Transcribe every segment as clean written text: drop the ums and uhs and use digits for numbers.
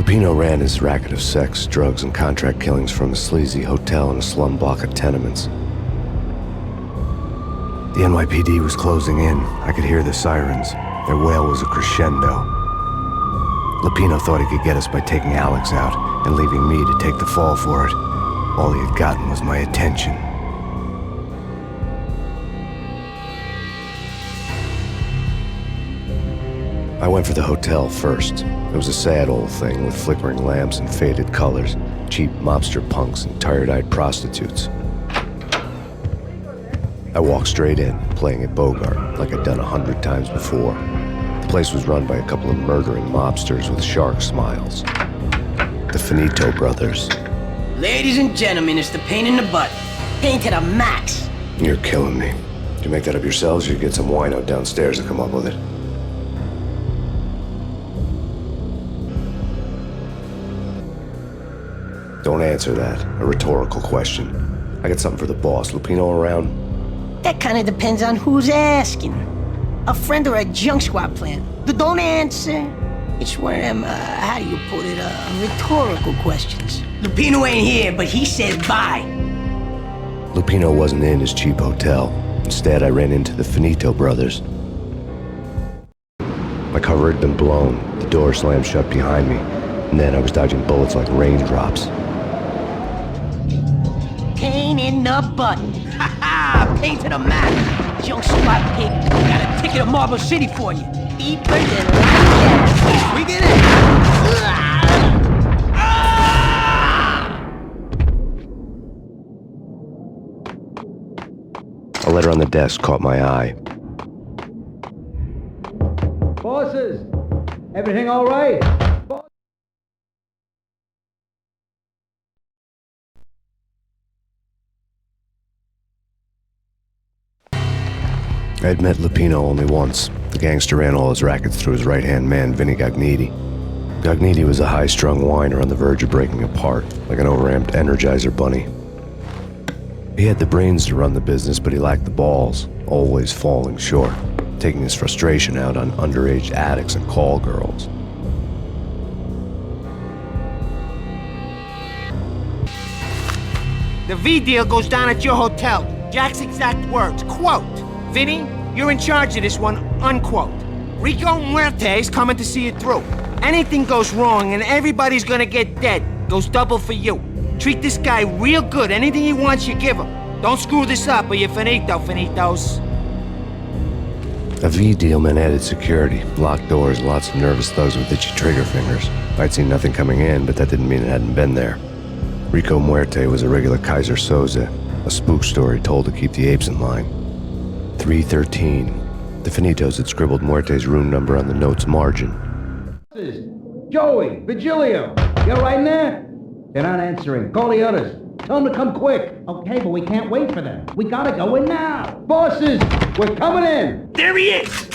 Lupino ran his racket of sex, drugs, and contract killings from a sleazy hotel in a slum block of tenements. The NYPD was closing in. I could hear the sirens. Their wail was a crescendo. Lupino thought he could get us by taking Alex out and leaving me to take the fall for it. All he had gotten was my attention. I went for the hotel first. It was a sad old thing with flickering lamps and faded colors, cheap mobster punks and tired-eyed prostitutes. I walked straight in, playing at Bogart, like I'd done 100 times before. The place was run by a couple of murdering mobsters with shark smiles. The Finito brothers. Ladies and gentlemen, it's the pain in the butt. Pain to the max. You're killing me. Did you make that up yourselves, or you get some wino downstairs to come up with it? Don't answer that. A rhetorical question. I got something for the boss. Lupino around? That kind of depends on who's asking. A friend or a junk squad plan. Don't answer. It's one of them, how do you put it, rhetorical questions. Lupino ain't here, but he said bye. Lupino wasn't in his cheap hotel. Instead, I ran into the Finito brothers. My cover had been blown. The door slammed shut behind me. And then I was dodging bullets like raindrops. Pain in the butt. Ha ha! Pain to the max. Junk squad pig. Got a ticket to Marble City for you. Deeper than life. We get it. A letter on the desk caught my eye. Bosses, everything all right? I had met Lupino only once. The gangster ran all his rackets through his right-hand man, Vinny Gagniti. Gagniti was a high-strung whiner on the verge of breaking apart, like an overamped Energizer bunny. He had the brains to run the business, but he lacked the balls, always falling short, taking his frustration out on underage addicts and call girls. The V deal goes down at your hotel. Jack's exact words, quote, "Vinny, you're in charge of this one," unquote. Rico Muerte's coming to see it through. Anything goes wrong and everybody's gonna get dead. Goes double for you. Treat this guy real good. Anything he wants, you give him. Don't screw this up or you're finito, finitos. A V deal meant added security, locked doors, lots of nervous thugs with itchy trigger fingers. I'd seen nothing coming in, but that didn't mean it hadn't been there. Rico Muerte was a regular Kaiser Soze, a spook story told to keep the apes in line. 313. The Finitos had scribbled Muerte's room number on the note's margin. Joey, Vigilio, you all right in there? They're not answering. Call the others. Tell them to come quick. Okay, but we can't wait for them. We gotta go in now. Bosses, we're coming in. There he is!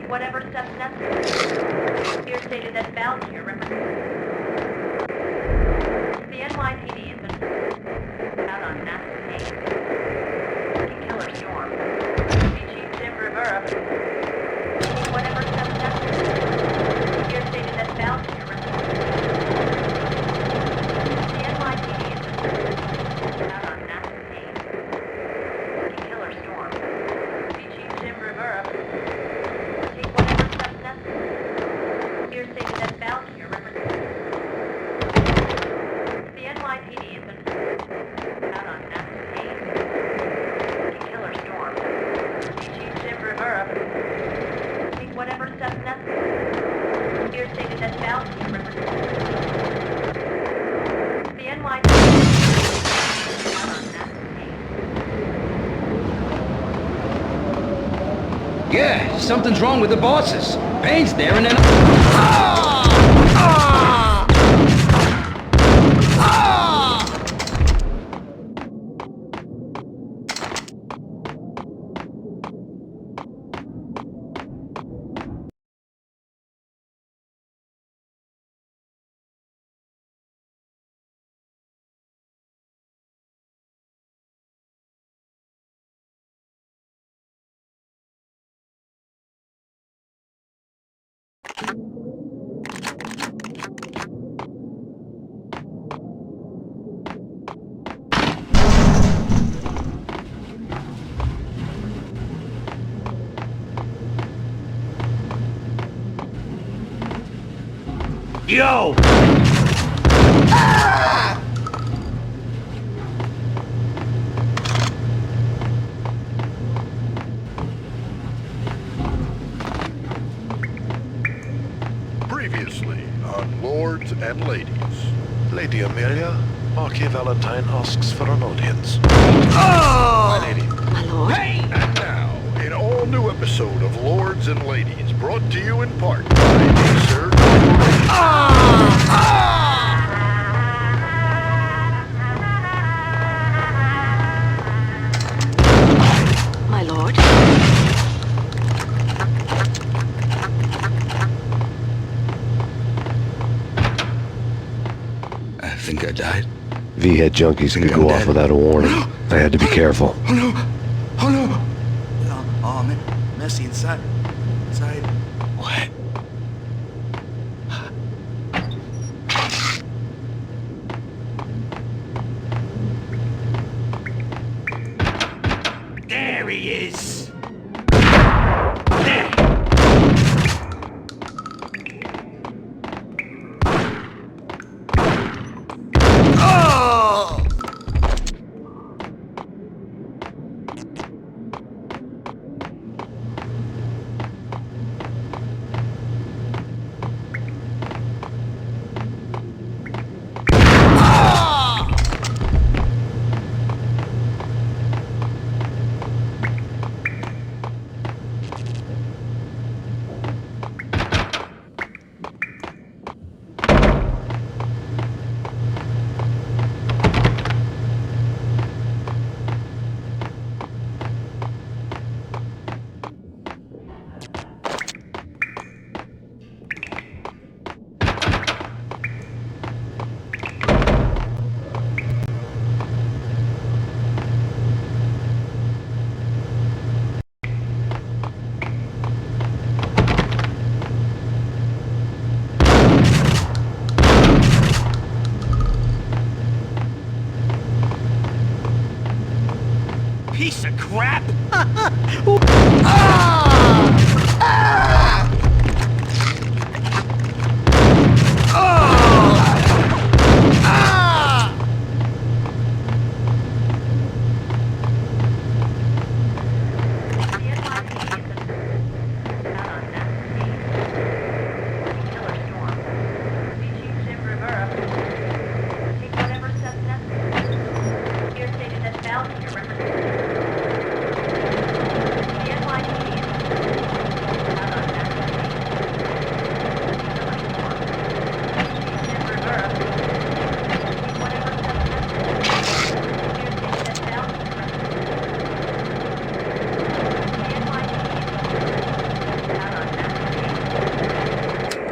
Whatever steps necessary. Here stated that Val's here represents the NYPD has been out on massive haze. Killer storm. Chief Jim Rivera. Whatever steps necessary. Here stated that Val's here represents the NYPD has been out on massive haze. Killer storm. Chief Jim Rivera. Here stated that Val's here represents the NYPD has been out on massive haze. Killer storm. Chief Jim Rivera. Take whatever steps necessary. Here stated that Val's here represents the NYPD out on massive haze. Yeah, something's wrong with the bosses. Payne's there and then... Yo! Previously on Lords and Ladies. Lady Amelia, Marquis Valentine asks for an audience. Oh! My lady. My lord? And now, an all-new episode of Lords and Ladies, brought to you in part by me, Sir. My lord? I think I died. V-head junkies could I'm go off dead. without a warning. I had to be careful. Oh no! Oh no! Oh man, messy inside. Inside. What? There he is! Oh! Piece of crap!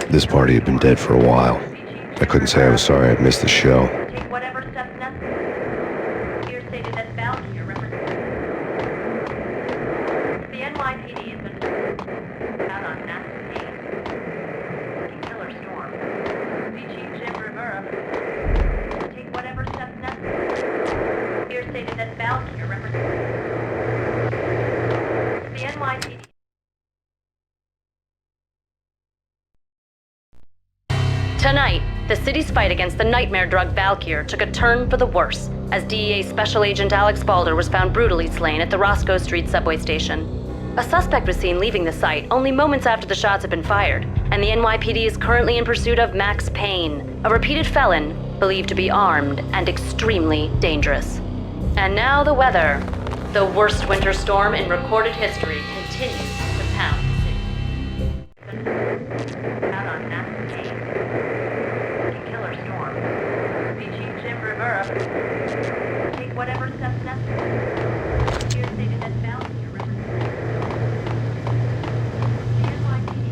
This party had been dead for a while. I couldn't say I was sorry I'd missed the show. Take whatever steps necessary. Here stated that Valkyrie represents. The NYPD has been out on massive Payne. Killer storm. The Chief Jim Rivera. Take whatever steps necessary. Here stated that Valkyrie represents. The NYPD. Tonight, the city's fight against the nightmare drug Valkyr took a turn for the worse, as DEA Special Agent Alex Balder was found brutally slain at the Roscoe Street subway station. A suspect was seen leaving the site only moments after the shots had been fired, and the NYPD is currently in pursuit of Max Payne, a repeated felon believed to be armed and extremely dangerous. And now the weather. The worst winter storm in recorded history continues to pound the city. Out on massive Payne. Killer storm. The Chief Jim Rivera. Take whatever steps necessary. Here stated that Valkyrie represents. The NYPD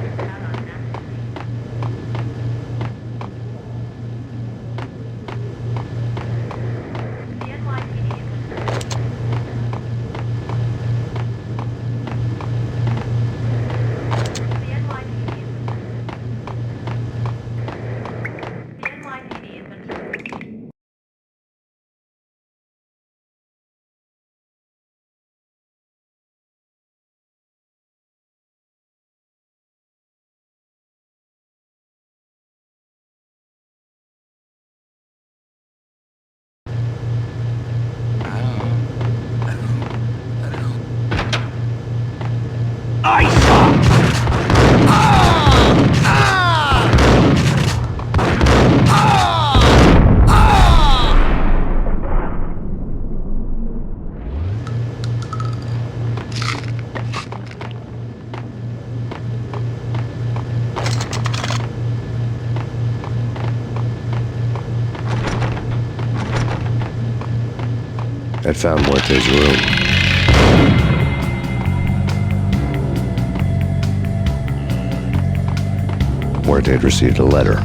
is out on massive Payne. The NYPD is the NYPD I'd found Muerte's room. Muerte had received a letter.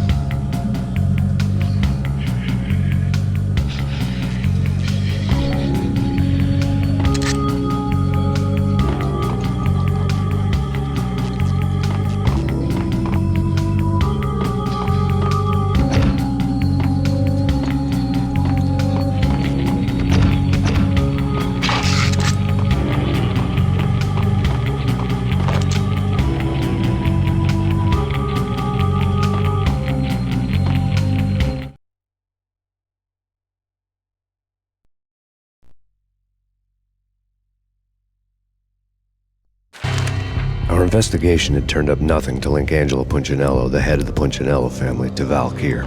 Our investigation had turned up nothing to link Angelo Punchinello, the head of the Punchinello family, to Valkyr.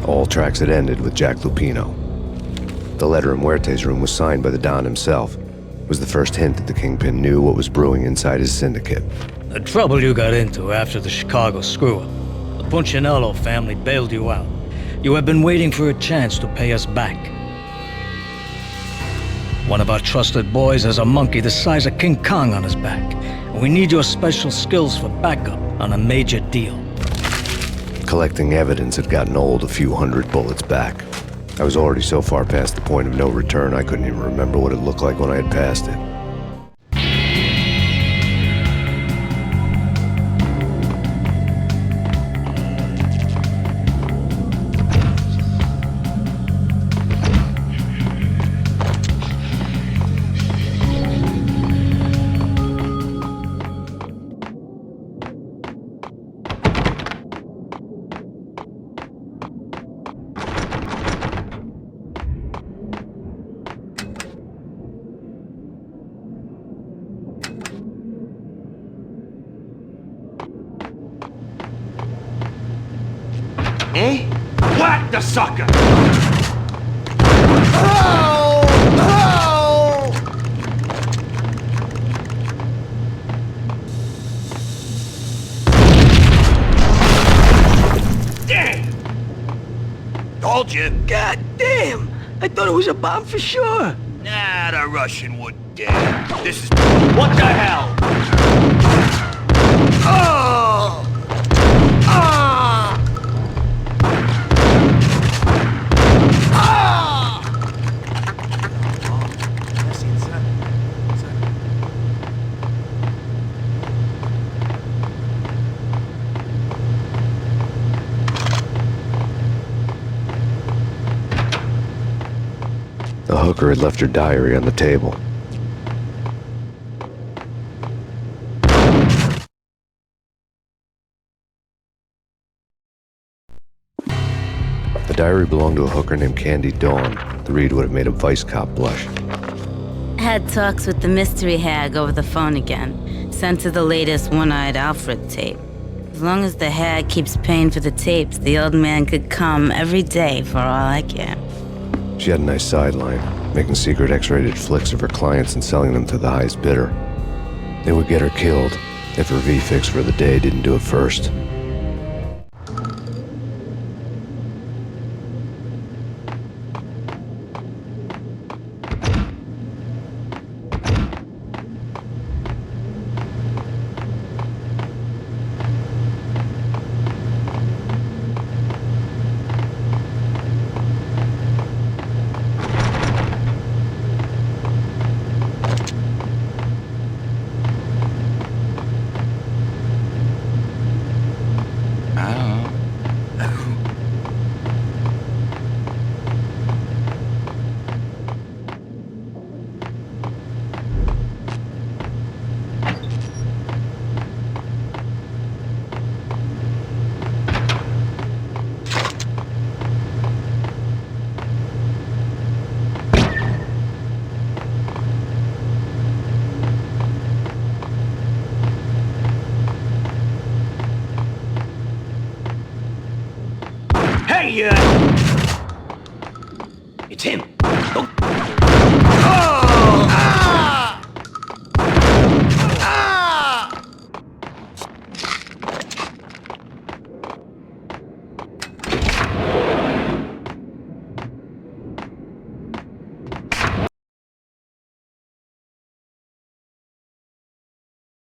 All tracks had ended with Jack Lupino. The letter in Muerte's room was signed by the Don himself. It was the first hint that the Kingpin knew what was brewing inside his syndicate. The trouble you got into after the Chicago screw-up. The Punchinello family bailed you out. You have been waiting for a chance to pay us back. One of our trusted boys has a monkey the size of King Kong on his back. And we need your special skills for backup on a major deal. Collecting evidence had gotten old a few hundred bullets back. I was already so far past the point of no return I couldn't even remember what it looked like when I had passed it. Eh? Whack the sucker! Damn! Told you. God damn! I thought it was a bomb for sure. Nah, the Russian wouldn't dare. This is... What the hell? Oh! Ah! Ah! Messy inside. The hooker had left her diary on the table. The diary belonged to a hooker named Candy Dawn. The read would have made a vice cop blush. Had talks with the mystery hag over the phone again. Sent her the latest One-Eyed Alfred tape. As long as the hag keeps paying for the tapes, the old man could come every day for all I care. She had a nice sideline, making secret X-rated flicks of her clients and selling them to the highest bidder. They would get her killed if her V-fix for the day didn't do it first. Hey, it's him. Don't